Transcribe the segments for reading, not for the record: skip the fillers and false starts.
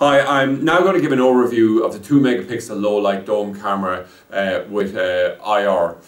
Hi, I'm now going to give an overview of the 2 megapixel low light dome camera with IR.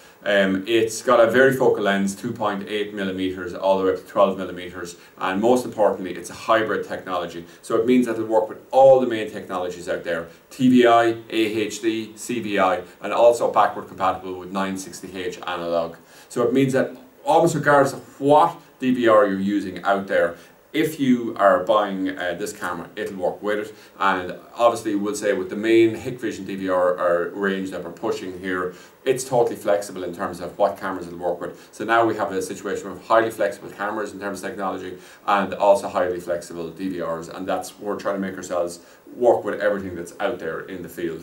It's got a varifocal lens, 2.8 millimeters all the way up to 12 millimeters, and most importantly it's a hybrid technology. So it means that it'll work with all the main technologies out there: TVI, AHD, CVI, and also backward compatible with 960H analog. So it means that almost regardless of what DVR you're using out there, if you are buying this camera, it'll work with it. And obviously we'll say with the main Hikvision DVR range that we're pushing here, it's totally flexible in terms of what cameras it'll work with. So now we have a situation of highly flexible cameras in terms of technology and also highly flexible DVRs, and that's we're trying to make ourselves work with everything that's out there in the field.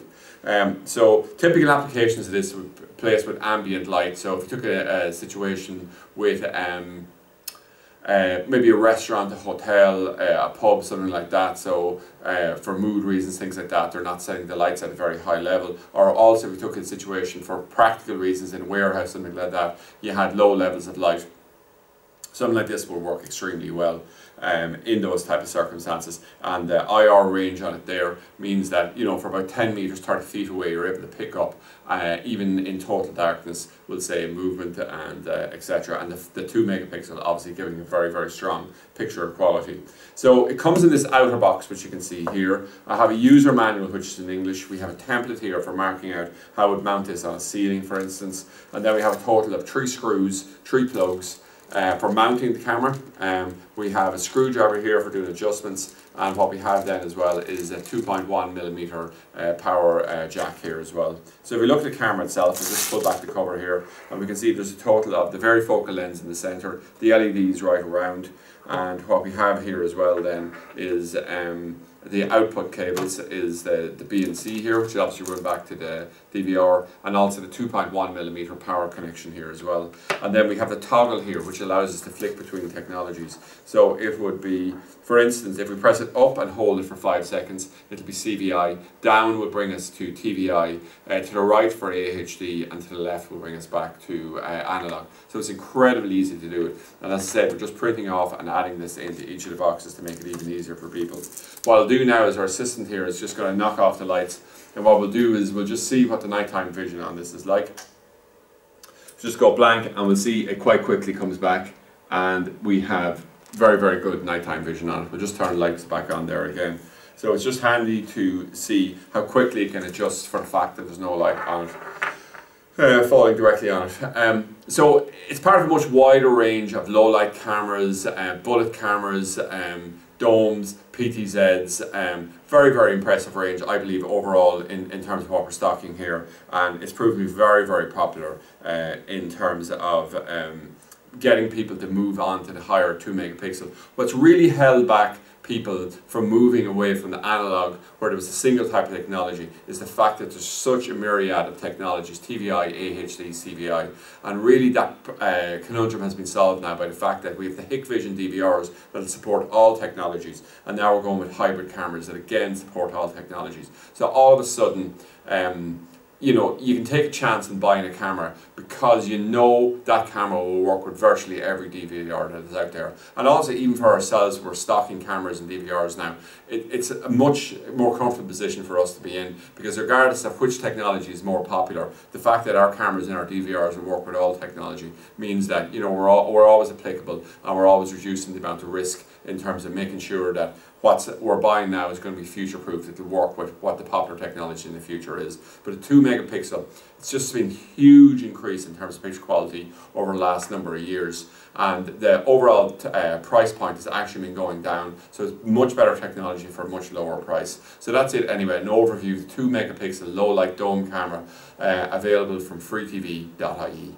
So typical applications of this would place with ambient light. So if you took a situation with maybe a restaurant, a hotel, a pub, something like that. So for mood reasons, things like that, they're not setting the lights at a very high level. Or also if we took a situation for practical reasons in a warehouse, something like that, you had low levels of light. Something like this will work extremely well in those type of circumstances, and the IR range on it there means that, you know, for about 10 meters, 30 feet away, you're able to pick up even in total darkness, we'll say, movement and etc. And the 2 megapixel obviously giving a very, very strong picture quality. So it comes in this outer box, which you can see here. I have a user manual which is in English. We have a template here for marking out how to mount this on a ceiling, for instance, and then we have a total of 3 screws, 3 plugs for mounting the camera. We have a screwdriver here for doing adjustments, and what we have then as well is a 2.1 millimeter power jack here as well. So if we look at the camera itself, we'll just pull back the cover here, and we can see there's a total of the varifocal lens in the center, the LEDs right around, and what we have here as well then is the output cables is the B and C here, which will obviously run back to the DVR, and also the 2.1 millimeter power connection here as well. And then we have the toggle here, which allows us to flick between technologies. So it would be, for instance, if we press it up and hold it for 5 seconds, it'll be CVI. Down will bring us to TVI, to the right for AHD, and to the left will bring us back to analog. So it's incredibly easy to do it. And as I said, we're just printing off and adding this into each of the boxes to make it even easier for people. What I'll do now is our assistant here is just going to knock off the lights, and what we'll do is we'll just see what the nighttime vision on this is like. Just go blank and we'll see it quite quickly comes back, and we have very, very good nighttime vision on it. We'll just turn the lights back on there again. So it's just handy to see how quickly it can adjust for the fact that there's no light on it falling directly on it. So it's part of a much wider range of low light cameras, bullet cameras, domes, PTZs. Very, very impressive range, I believe, overall in terms of what we're stocking here, and it's proved to be very, very popular in terms of getting people to move on to the higher 2 megapixel. What's really held back people from moving away from the analog, where there was a single type of technology, is the fact that there's such a myriad of technologies: TVI, AHD, CVI, and really that conundrum has been solved now by the fact that we have the Hikvision DVRs that will support all technologies, and now we're going with hybrid cameras that again support all technologies. So all of a sudden, you know, you can take a chance in buying a camera because you know that camera will work with virtually every DVR that is out there. And also, even for ourselves, we're stocking cameras and DVRs now. It's a much more comfortable position for us to be in, because regardless of which technology is more popular, the fact that our cameras and our DVRs will work with all technology means that, you know, we're always applicable, and we're always reducing the amount of risk in terms of making sure that what we're buying now is going to be future-proof, that will work with what the popular technology in the future is. But a 2 megapixel, it's just been a huge increase in terms of picture quality over the last number of years, and the overall price point has actually been going down, so it's much better technology for a much lower price. So that's it anyway, an overview of the 2 megapixel low light dome camera available from freetv.ie.